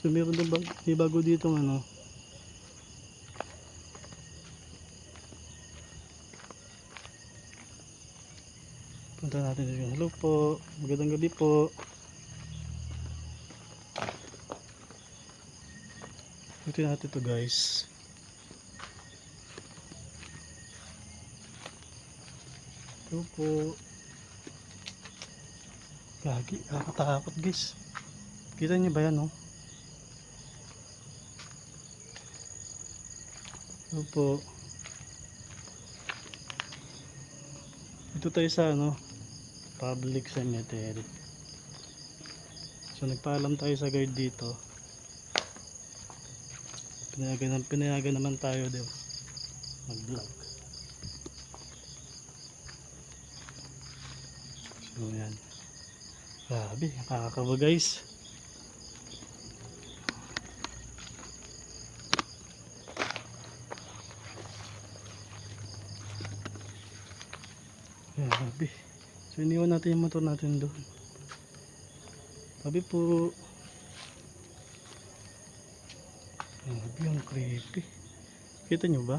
So meron din may bago dito ano. Punta natin dito. Hello po. Magandang gabi po. Ito natin to guys. Hello po. Gagi, nakakatakot guys. Kita niyo ba yan, oh? Hello po. Ito tayo sa ano, public cemetery. So nagpaalam tayo sa guard dito. Pinayagan naman tayo din mag-vlog. So yan. Grabe, nakakaba guys. Grabe. So iniwan natin yung motor natin doon. Sabi po. Grabe, ang creepy. Kita nyo ba?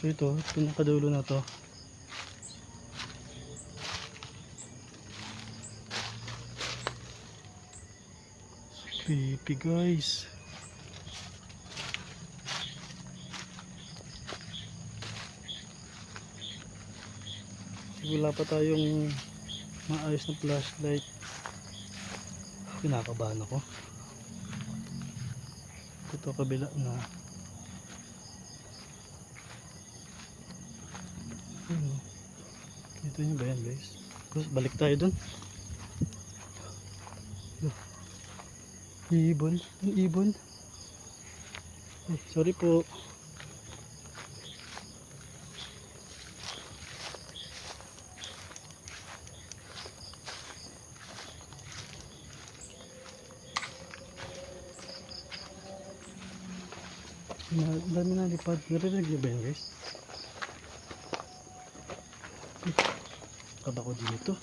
So ito, pinakadulo na to. Creepy guys. Wala pa tayong maayos na flashlight. Kinakabahan ako. Ito kabila na. Kita nyo ba yan guys? Balik tayo dun. Ibon. Yung ibon. Ay, sorry po. Dami na lipad. Narinig nyo ba yan guys? Kaba ko dito.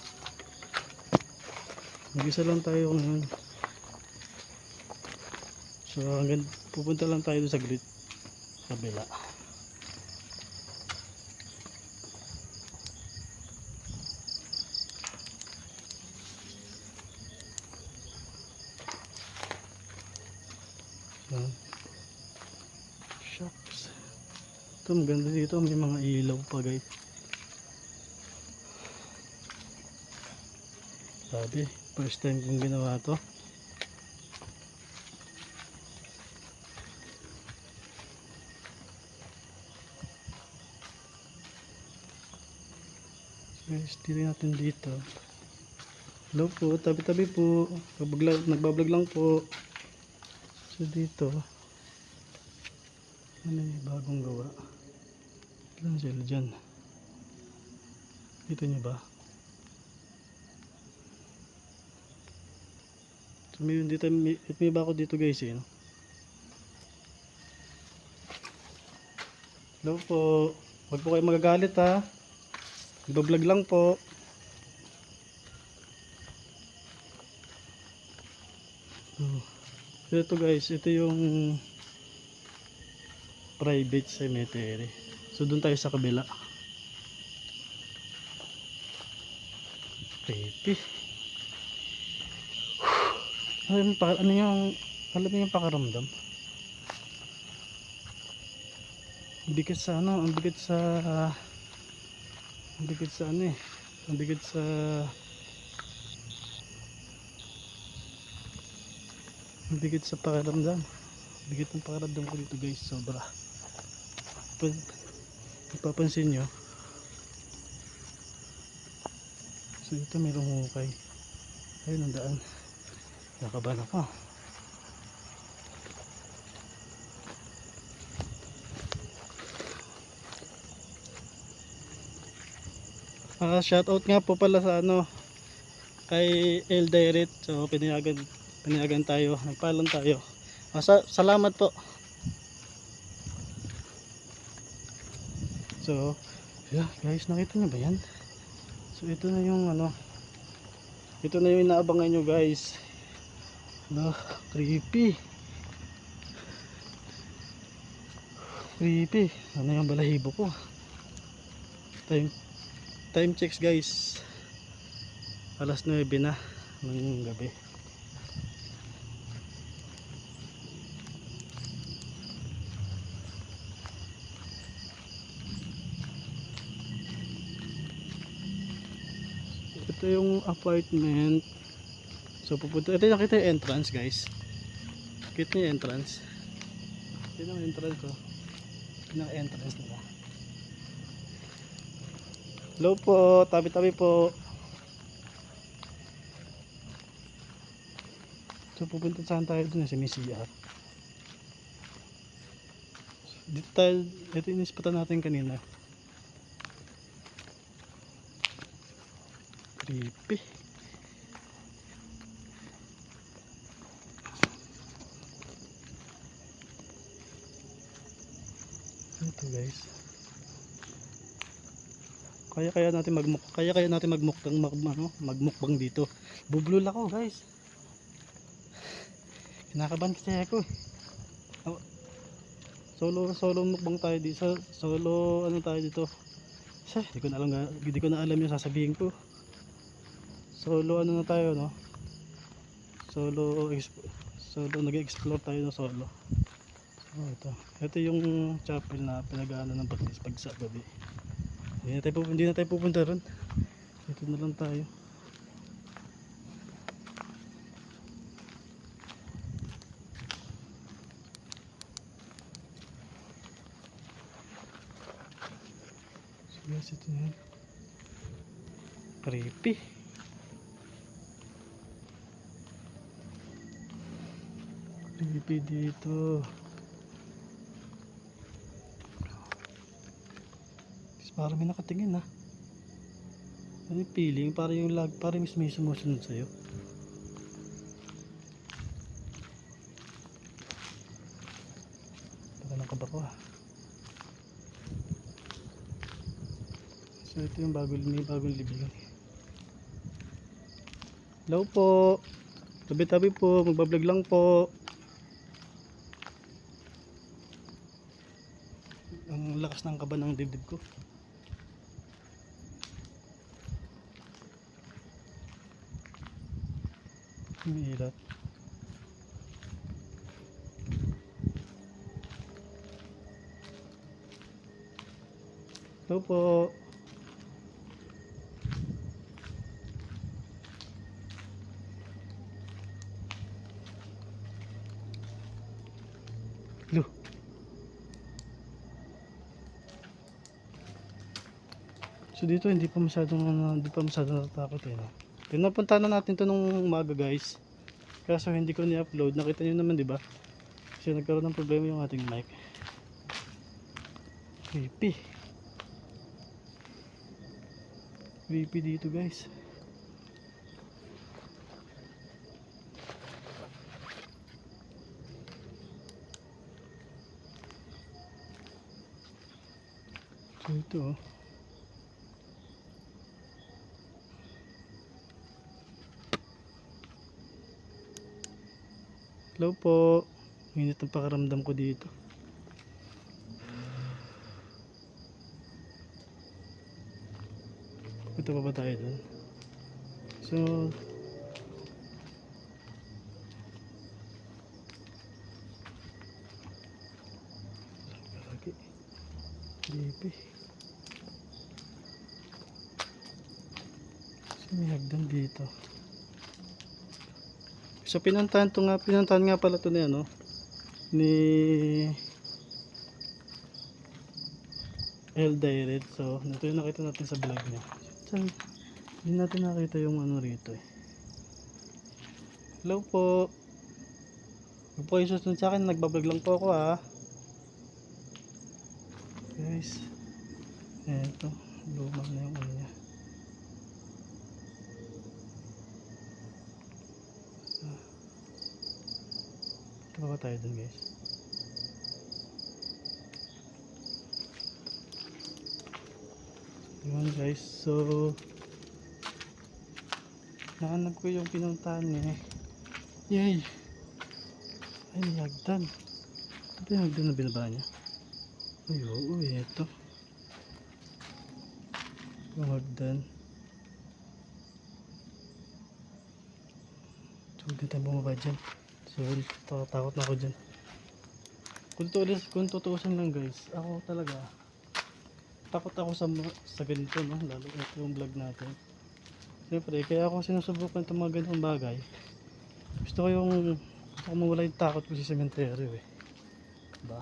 Mag-isa lang tayo ngayon. So hanggang pupunta lang tayo sa grid kabila. Shucks. Ito maganda dito, may mga ilaw pa guys. Sabi, first time kong ginawa to. Guys, tiri natin dito. Hello po, tabi-tabi po. Nagbablog lang po. So dito, may bagong gawa. Ilan sila dyan? Kita nyo ba? So may bako dito guys eh. No? Hello po. Huwag po kayo magagalit ha. Nagbablog lang po. Ito guys, ito yung private cemetery. So doon tayo sa kabila. Creepy. Alam mo yung pakaramdam? Ang bigat sa ano, ang bigat sa pakiramdam. Bigat ng pakiramdam ko dito guys, sobra. Ipapansin nyo. So ito mayroong hukay. Ayun ang daan. Nakabahan ako. Shoutout nga po pala sa kay El Direct. So pinayagan tayo, nagpaalam tayo. Salamat po. So yeah guys, nakita nyo ba yan? So ito na yung ito na yung inaabangan nyo guys. Creepy. Ano yung balahibo ko? Time checks guys, alas 9 na ng gabi. Ito yung apartment. So pupunta, ito nakita yung entrance guys. Kita yung entrance. Ito yung entrance ko. Pinaka-entrance nila. Hello po, tabi-tabi po. So pupunta saan tayo dun sa CR. Dito tayo, ito yung ispatan natin kanina. Creepy. Ito guys. Kaya natin magmukbang dito. Bublul ako guys. Kinakabahan kasi ako. Solo mukbang tayo dito. Solo tayo dito. Hindi ko na alam yung sasabihin ko. Solo na tayo no. Solo nag-explore tayo ng solo. Ito yung chapel na pinag-aano ng pag sa gabi. Hindi na tayo pupunta ron. Dito na lang tayo. So guys, ito na. Creepy. Creepy dito. Parang may nakatingin ano yung feeling? Parang yung lag, parang may sumusunod sa'yo. Baka nakaba ko So ito yung may bagong libing. Hello po. Tabi-tabi po, magbablog lang po. Ang lakas ng kaba ng dibdib ko. Umiilat. Hello po. Hello. So dito hindi pa masyadong natatakot Pinapunta na natin to nung umaga guys. Kaso hindi ko ni-upload. Nakita niyo naman 'di ba? Kasi nagkaroon ng problema yung ating mic. Creepy. Creepy dito guys. So ito Hello po. Init ang pakaramdam ko dito. Ito pa ba tayo dun? So creepy. So may hagdan dito. So pinuntahan nga pala to ni El Direct. So, ito yung nakita natin sa vlog niya. So, hindi natin nakita yung ano rito eh. Hello po. Huwag po kayo susunod sa akin. Nagbablog lang po ako ha. Guys. Eto. Luma na yung ano niya. Ito ba tayo dun guys? Yun guys. So, nahanap ko yung pinuntahan niya eh. Yay! Ay, hagdan. Ito yung hagdan na binaba niya. Ay, oo, ito. Yung hagdan. So, hindi tayo bumaba dyan. Sorry, takot na ako dyan. Kung tutuusin lang guys, ako talaga, takot ako sa ganito, no? Lalo ito yung vlog natin. Siyempre, kaya ako sinusubukan itong mga ganitong bagay. Gusto ko mawala yung takot ko sa sementeryo eh. Diba?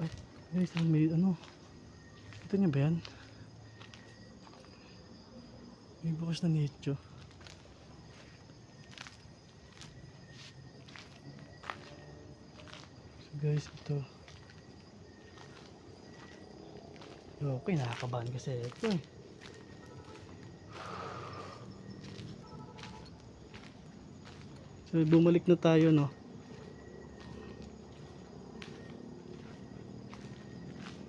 Ay, guys, may ano. Ito niyo ba yan? May bukas na nicho. So guys, ito. Okay, nakakabahan kasi ito eh. So bumalik na tayo no.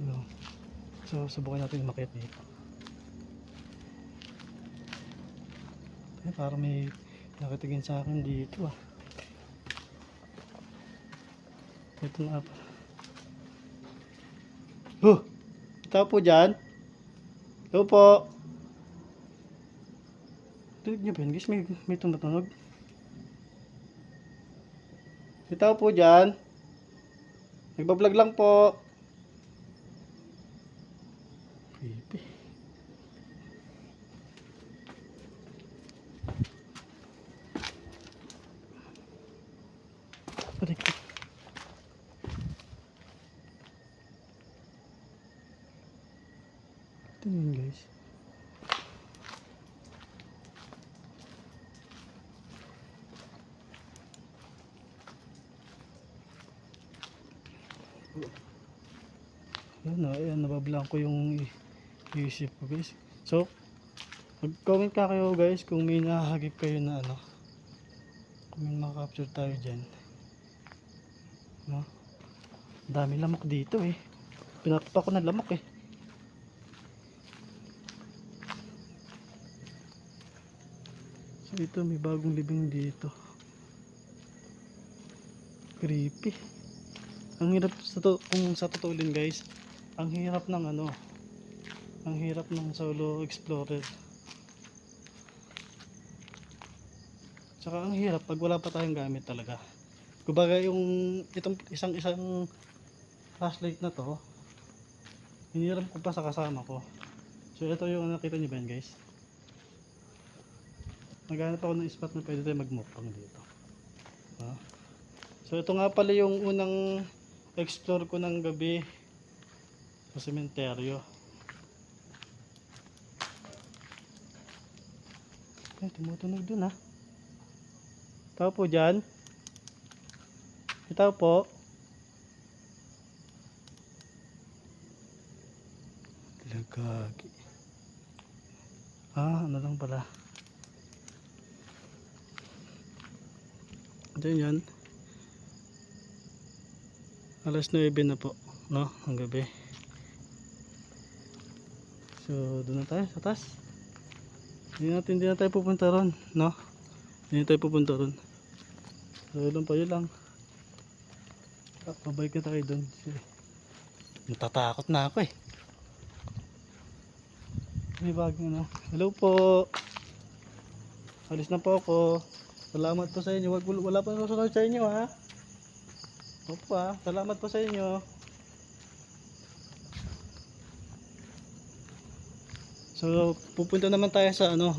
No. So subukan natin umakyat dito. Ay, parang may nakatingin sa akin dito ah. Ito nga pa. Huh! Tao po dyan? Hello po! Tunog niyo ba yun guys? May tumatunog. May tao po dyan? Nagbablog lang po. Creepy. Balik. Ito yun guys. Ayan, nabablang ko yung isip ko guys. So, mag-comment ka kayo guys kung may nahagip kayo na ano. Kung may makapture tayo dyan. No? Dami lamok dito eh. Pinatupa ko na lamok eh. So ito may bagong libing dito. Creepy. Ang hirap kung sa totoo guys. Ang hirap ng ano. Ang hirap ng solo explorer. Tsaka ang hirap pag wala pa tayong gamit talaga. Kumbaga yung itong isang flashlight na to, hiniram ko pa sa kasama ko. So ito yung nakita niyo ba yan guys? Naghanap ako ng spot na pwede tayo magmukbang dito. So ito nga pala yung unang explore ko ng gabi sa sementeryo. Ay, tumutunog dun ha. Tao po dyan. Tao po. Lagagi. Ano lang pala. Diyan yan. Alas 9 na po, no? Ang gabi. So, doon na tayo sa taas. Hindi na tayo pupunta ron, no? Hindi na tayo pupunta ron. So, yun lang. Pabalik na tayo doon. Natatakot na ako eh. May bagong ano. Hello po. Alis na po ako. Salamat po sa inyo. Wala pa susunod sa inyo ha. Opo ha. Salamat po sa inyo. So pupunta naman tayo sa ano.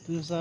Dun sa